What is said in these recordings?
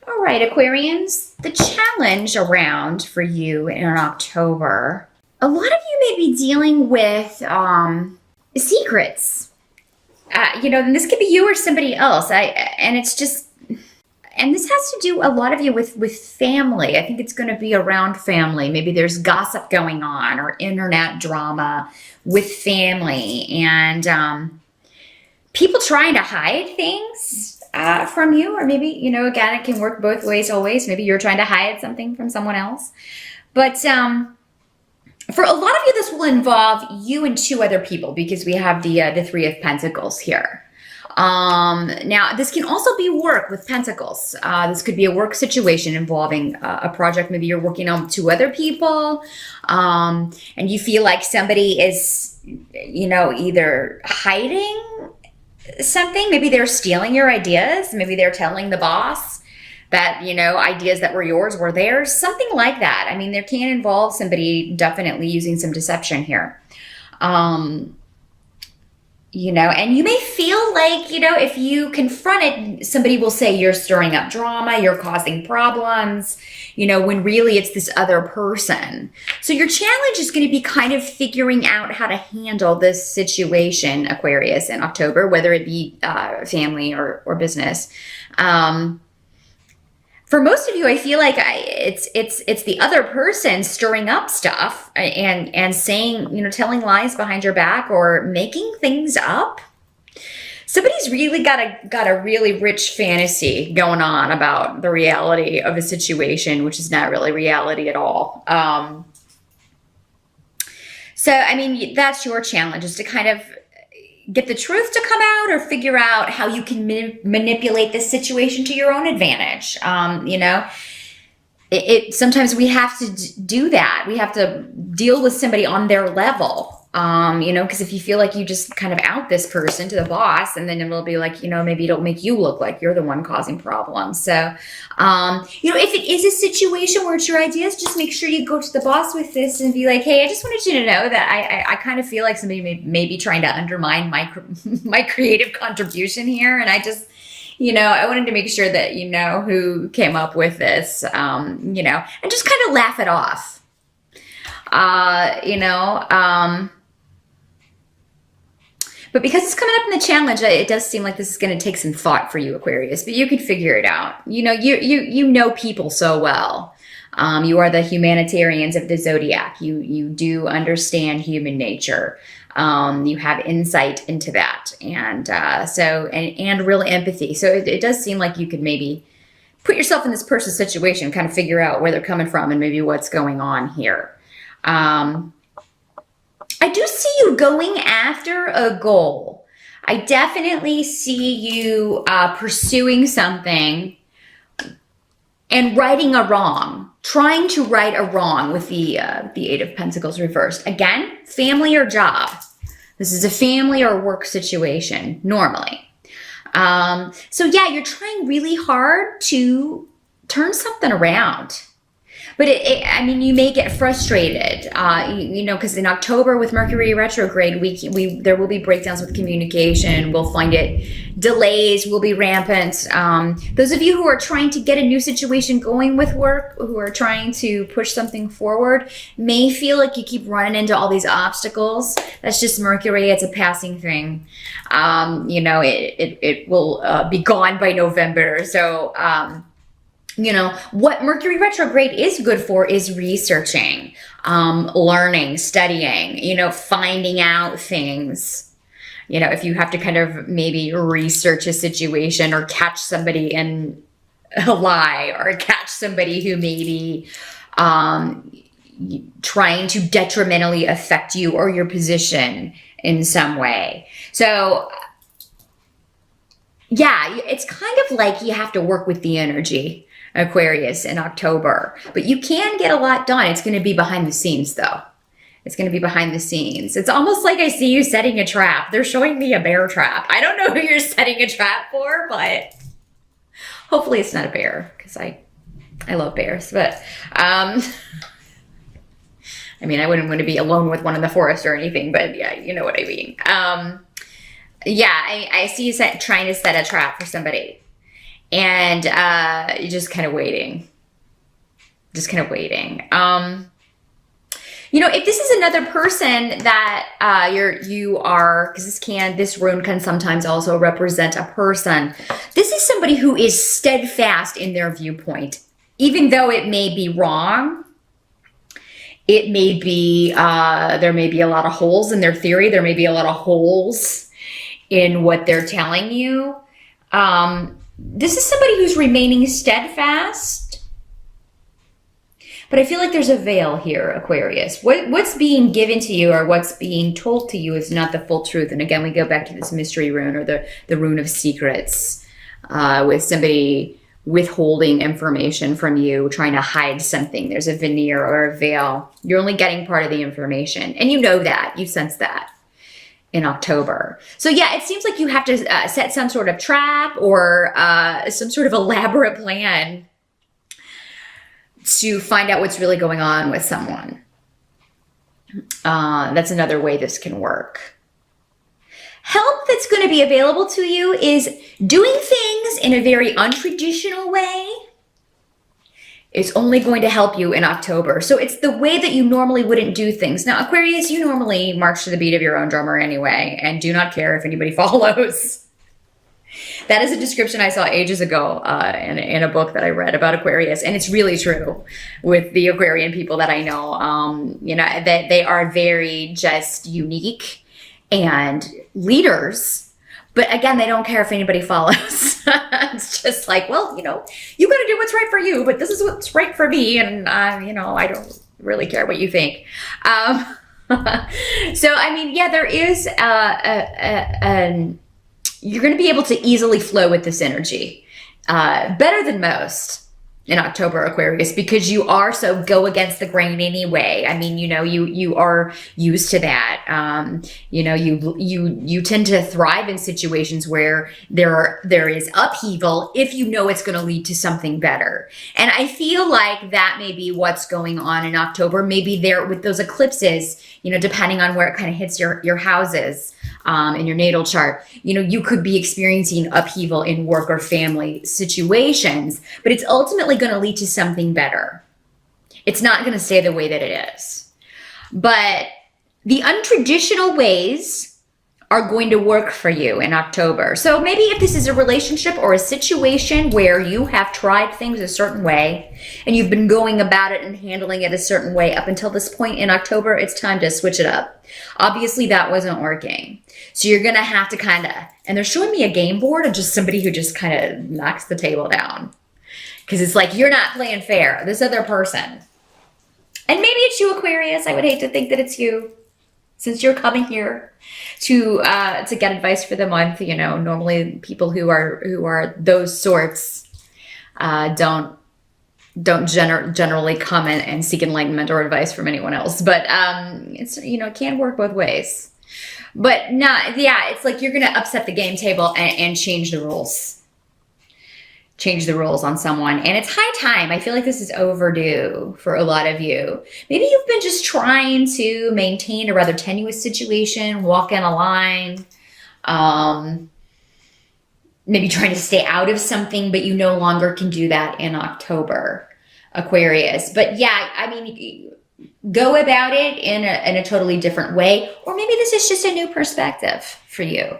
All right, Aquarians, the challenge around for you in October, a lot of you may be dealing with secrets. And this could be you or somebody else. And it's just, and this has to do a lot of you with family. I think it's going to be around family. Maybe there's gossip going on or internet drama with family, and people trying to hide things from you, or maybe, again, it can work both ways always. Maybe you're trying to hide something from someone else. But for a lot of you, this will involve you and two other people, because we have the Three of Pentacles here. Now, this can also be work with Pentacles. This could be a work situation involving a project. Maybe you're working on two other people, and you feel like somebody is, either hiding something. Maybe they're stealing your ideas. Maybe they're telling the boss that, ideas that were yours were theirs. Something like that. I mean, there can involve somebody definitely using some deception here. And you may feel like, if you confront it, somebody will say you're stirring up drama, you're causing problems, when really it's this other person. So your challenge is going to be kind of figuring out how to handle this situation, Aquarius, in October, whether it be family or business. For most of you, I feel like it's the other person stirring up stuff and saying, telling lies behind your back or making things up. Somebody's really got a really rich fantasy going on about the reality of a situation, which is not really reality at all. So, I mean, that's your challenge, is to kind of get the truth to come out, or figure out how you can manipulate this situation to your own advantage. Sometimes we have to do that. We have to deal with somebody on their level. Because if you feel like you just kind of out this person to the boss, and then it'll be like, maybe it'll make you look like you're the one causing problems. So, if it is a situation where it's your ideas, just make sure you go to the boss with this and be like, hey, I just wanted you to know that I kind of feel like somebody may be trying to undermine my creative contribution here. And I just, I wanted to make sure that you know who came up with this, and just kind of laugh it off. But because it's coming up in the challenge, it does seem like this is going to take some thought for you, Aquarius. But you can figure it out. You know people so well. You are the humanitarians of the zodiac. You do understand human nature. You have insight into that, and real empathy. So it does seem like you could maybe put yourself in this person's situation, kind of figure out where they're coming from and maybe what's going on here. I do see you going after a goal. I definitely see you pursuing something and righting a wrong, trying to right a wrong with the Eight of Pentacles reversed. Again, family or job. This is a family or work situation, normally. So yeah, you're trying really hard to turn something around. But you may get frustrated, because in October with Mercury retrograde, there will be breakdowns with communication. We'll find delays will be rampant. Those of you who are trying to get a new situation going with work, who are trying to push something forward, may feel like you keep running into all these obstacles. That's just Mercury. It's a passing thing. It will be gone by November. So, what Mercury retrograde is good for is researching, learning, studying, finding out things. If you have to kind of maybe research a situation or catch somebody in a lie, or catch somebody who may be trying to detrimentally affect you or your position in some way. So yeah, it's kind of like you have to work with the energy, Aquarius, in October. But you can get a lot done. It's going to be behind the scenes, though. It's going to be behind the scenes. It's almost like I see you setting a trap. They're showing me a bear trap. I don't know who you're setting a trap for, but hopefully it's not a bear, because I love bears. But, I wouldn't want to be alone with one in the forest or anything, but yeah, you know what I mean. I see you trying to set a trap for somebody. and you're just kind of waiting. Just kind of waiting. You know, if this is another person that you are, because this rune can sometimes also represent a person. This is somebody who is steadfast in their viewpoint, even though it may be wrong. It may be, there may be a lot of holes in their theory. There may be a lot of holes in what they're telling you. This is somebody who's remaining steadfast. But I feel like there's a veil here, Aquarius. What's being given to you or what's being told to you is not the full truth. And again, we go back to this mystery rune or the rune of secrets, with somebody withholding information from you, trying to hide something. There's a veneer or a veil. You're only getting part of the information. And you know that. You sense that in October. So yeah, it seems like you have to set some sort of trap or some sort of elaborate plan to find out what's really going on with someone. That's another way this can work. Help that's going to be available to you is doing things in a very untraditional way. It's only going to help you in October. So it's the way that you normally wouldn't do things. Now, Aquarius, you normally march to the beat of your own drummer anyway, and do not care if anybody follows. That is a description I saw ages ago in a book that I read about Aquarius, and it's really true with the Aquarian people that I know. You know, that they are very just unique and leaders, but again, they don't care if anybody follows. It's just like, well, you know, you got to do what's right for you, but this is what's right for me, and you know, I don't really care what you think. So, I mean, yeah, there is you're going to be able to easily flow with this energy, better than most in October, Aquarius, because you are so go against the grain anyway. I mean, you know, you are used to that. You know, you tend to thrive in situations where there is upheaval if you know it's going to lead to something better. And I feel like that may be what's going on in October. Maybe there with those eclipses, you know, depending on where it kind of hits your houses. In your natal chart, you know, you could be experiencing upheaval in work or family situations, but it's ultimately going to lead to something better. It's not going to stay the way that it is. But the untraditional ways are going to work for you in October. So maybe if this is a relationship or a situation where you have tried things a certain way and you've been going about it and handling it a certain way up until this point in October, it's time to switch it up. Obviously that wasn't working. So you're going to have to kind of, and they're showing me a game board of just somebody who just kind of knocks the table down. Because it's like, you're not playing fair, this other person. And maybe it's you, Aquarius. I would hate to think that it's you, since you're coming here to get advice for the month. You know, normally people who are those sorts don't generally come and seek enlightenment or advice from anyone else. But it's, you know, it can work both ways. But yeah, it's like you're gonna upset the game table and change the rules. Change the rules on someone. And it's high time. I feel like this is overdue for a lot of you. Maybe you've been just trying to maintain a rather tenuous situation, walk in a line, maybe trying to stay out of something, but you no longer can do that in October, Aquarius. But yeah, I mean, go about it in a totally different way. Or maybe this is just a new perspective for you.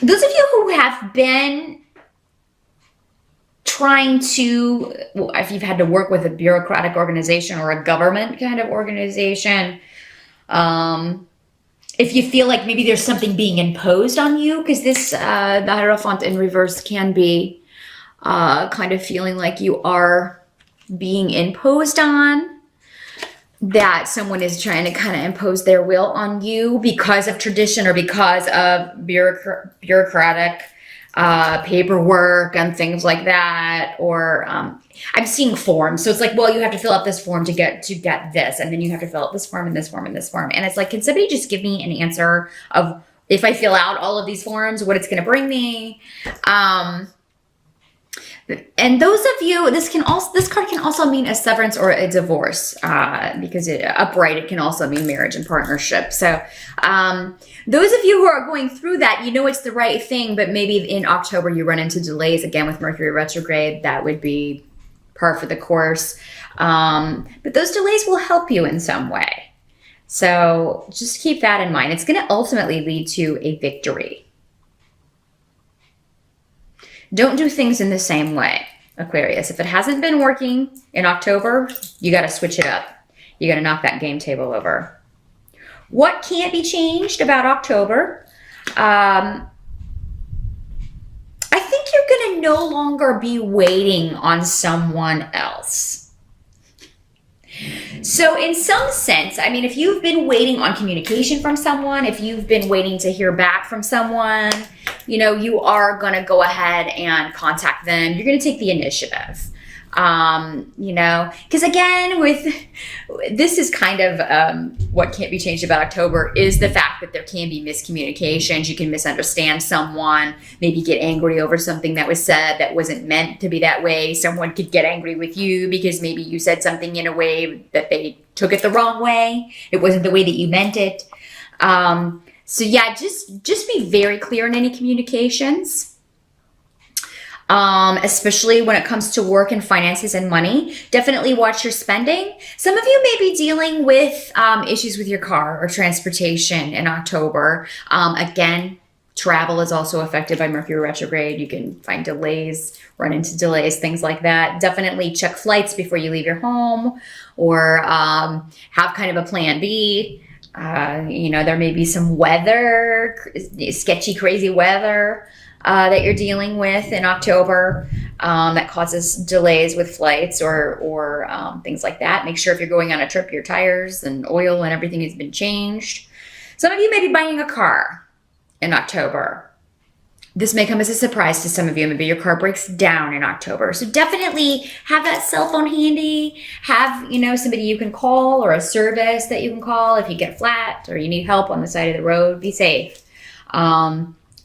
Those of you who have been trying to, well, if you've had to work with a bureaucratic organization or a government kind of organization, if you feel like maybe there's something being imposed on you, because this, the Hierophant in reverse can be kind of feeling like you are being imposed on, that someone is trying to kind of impose their will on you because of tradition or because of bureaucratic paperwork and things like that. Or I'm seeing forms. So it's like, well, you have to fill out this form to get this. And then you have to fill out this form and this form and this form. And it's like, can somebody just give me an answer of, if I fill out all of these forms, what it's going to bring me? And those of you, this card can also mean a severance or a divorce, because upright, it can also mean marriage and partnership. So those of you who are going through that, you know it's the right thing, but maybe in October you run into delays again with Mercury retrograde. That would be par for the course. But those delays will help you in some way. So just keep that in mind. It's going to ultimately lead to a victory. Don't do things in the same way, Aquarius. If it hasn't been working in October, you got to switch it up. You got to knock that game table over. What can't be changed about October? I think you're going to no longer be waiting on someone else. So in some sense, I mean, if you've been waiting on communication from someone, if you've been waiting to hear back from someone, you know, you are going to go ahead and contact them. You're going to take the initiative. You know, because again, this is kind of what can't be changed about October is the fact that there can be miscommunications. You can misunderstand someone, maybe get angry over something that was said that wasn't meant to be that way. Someone could get angry with you because maybe you said something in a way that they took it the wrong way. It wasn't the way that you meant it. So yeah, just be very clear in any communications. Especially when it comes to work and finances and money. Definitely watch your spending. Some of you may be dealing with issues with your car or transportation in October. Again, travel is also affected by Mercury retrograde. You can find delays, run into delays, things like that. Definitely check flights before you leave your home, or have kind of a plan B. You know, there may be some weather, sketchy, crazy weather that you're dealing with in October that causes delays with flights or things like that. Make sure if you're going on a trip, your tires and oil and everything has been changed. Some of you may be buying a car in October. This may come as a surprise to some of you. Maybe your car breaks down in October. So definitely have that cell phone handy. Have, you know, somebody you can call or a service that you can call if you get flat or you need help on the side of the road. Be safe.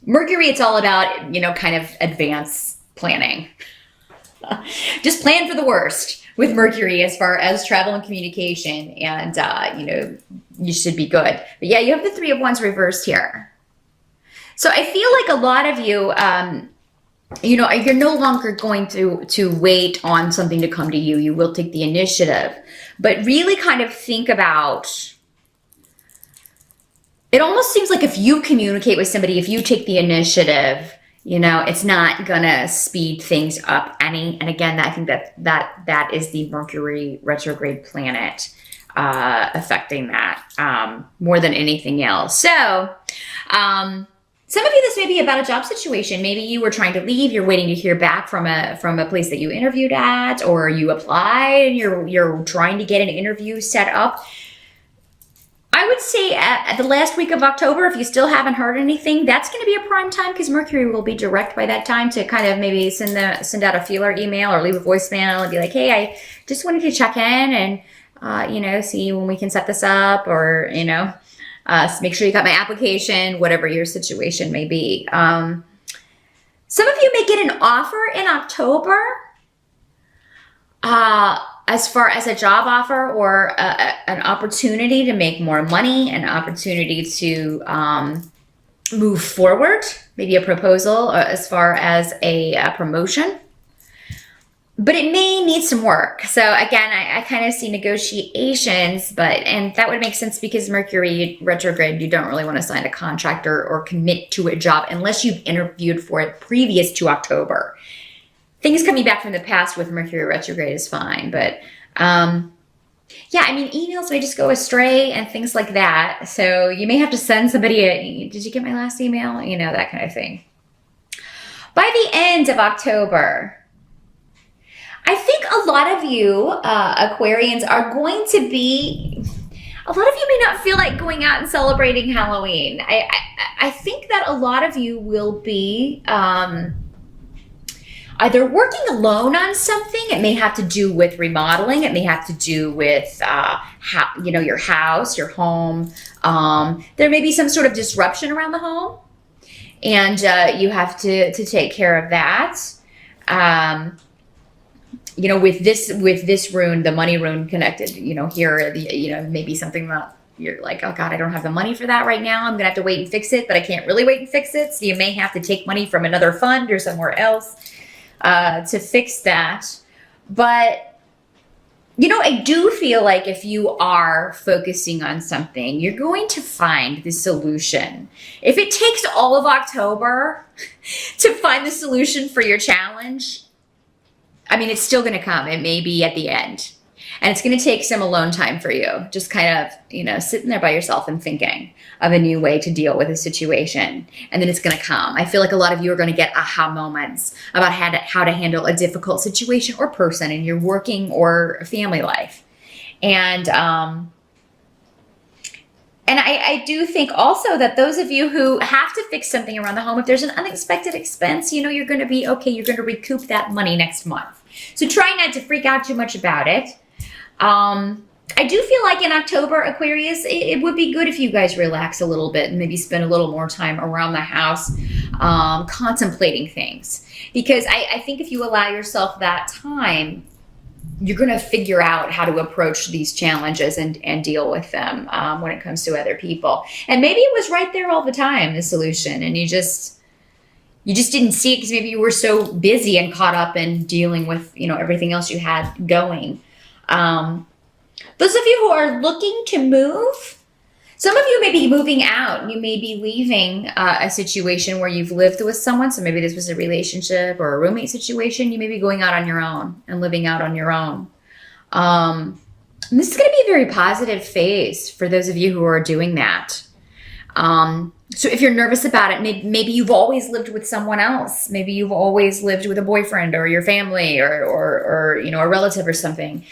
Mercury, it's all about, you know, kind of advanced planning. Just plan for the worst with Mercury as far as travel and communication, and, you know, you should be good. But yeah, you have the Three of Wands reversed here. So I feel like a lot of you, you know, you're no longer going to wait on something to come to you. You will take the initiative, but really kind of think about. It almost seems like if you communicate with somebody, if you take the initiative, you know, it's not gonna speed things up any. And again, I think that is the Mercury retrograde planet affecting that more than anything else. So some of you, this may be about a job situation. Maybe you were trying to leave. You're waiting to hear back from a place that you interviewed at, or you applied and you're trying to get an interview set up. I would say at the last week of October, if you still haven't heard anything, that's going to be a prime time because Mercury will be direct by that time to kind of maybe send out a feeler email or leave a voicemail and be like, hey, I just wanted to check in and, you know, see when we can set this up, or, you know, make sure you got my application, whatever your situation may be. Some of you may get an offer in October. As far as a job offer or an opportunity to make more money, an opportunity to move forward, maybe a proposal as far as a promotion. But it may need some work. So again, I kind of see negotiations, and that would make sense because Mercury retrograde, you don't really want to sign a contract or commit to a job unless you've interviewed for it previous to October. Things coming back from the past with Mercury retrograde is fine, but yeah, I mean, emails may just go astray and things like that. So you may have to send somebody did you get my last email? You know, that kind of thing. By the end of October, I think a lot of you Aquarians are going to be, a lot of you may not feel like going out and celebrating Halloween. I think that a lot of you will be either working alone on something. It may have to do with remodeling. It may have to do with, you know, your house, your home. There may be some sort of disruption around the home, and you have to take care of that. With this rune, the money rune connected, here, maybe something that you're like, oh God, I don't have the money for that right now. I'm gonna have to wait and fix it, but I can't really wait and fix it. So you may have to take money from another fund or somewhere else to fix that. But I do feel like if you are focusing on something, you're going to find the solution. If it takes all of October to find the solution for your challenge, I mean, it's still going to come. It may be at the end. And it's going to take some alone time for you. Just kind of, sitting there by yourself and thinking of a new way to deal with a situation. And then it's going to come. I feel like a lot of you are going to get aha moments about how to handle a difficult situation or person in your working or family life. And I do think also that those of you who have to fix something around the home, if there's an unexpected expense, you're going to be okay. You're going to recoup that money next month. So try not to freak out too much about it. I do feel like in October, Aquarius, it would be good if you guys relax a little bit and maybe spend a little more time around the house contemplating things. Because I think if you allow yourself that time, you're going to figure out how to approach these challenges and deal with them when it comes to other people. And maybe it was right there all the time, the solution, and you just didn't see it because maybe you were so busy and caught up in dealing with, everything else you had going. Those of you who are looking to move, some of you may be moving out and you may be leaving a situation where you've lived with someone. So maybe this was a relationship or a roommate situation. You may be going out on your own and living out on your own. And this is going to be a very positive phase for those of you who are doing that. So if you're nervous about it, maybe you've always lived with someone else. Maybe you've always lived with a boyfriend or your family or a relative or something.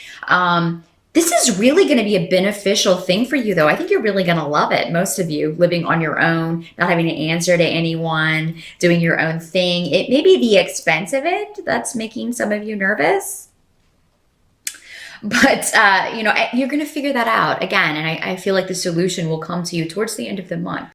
This is really going to be a beneficial thing for you, though. I think you're really going to love it. Most of you living on your own, not having to answer to anyone, doing your own thing. It may be the expense of it that's making some of you nervous. But, you're going to figure that out again. And I feel like the solution will come to you towards the end of the month.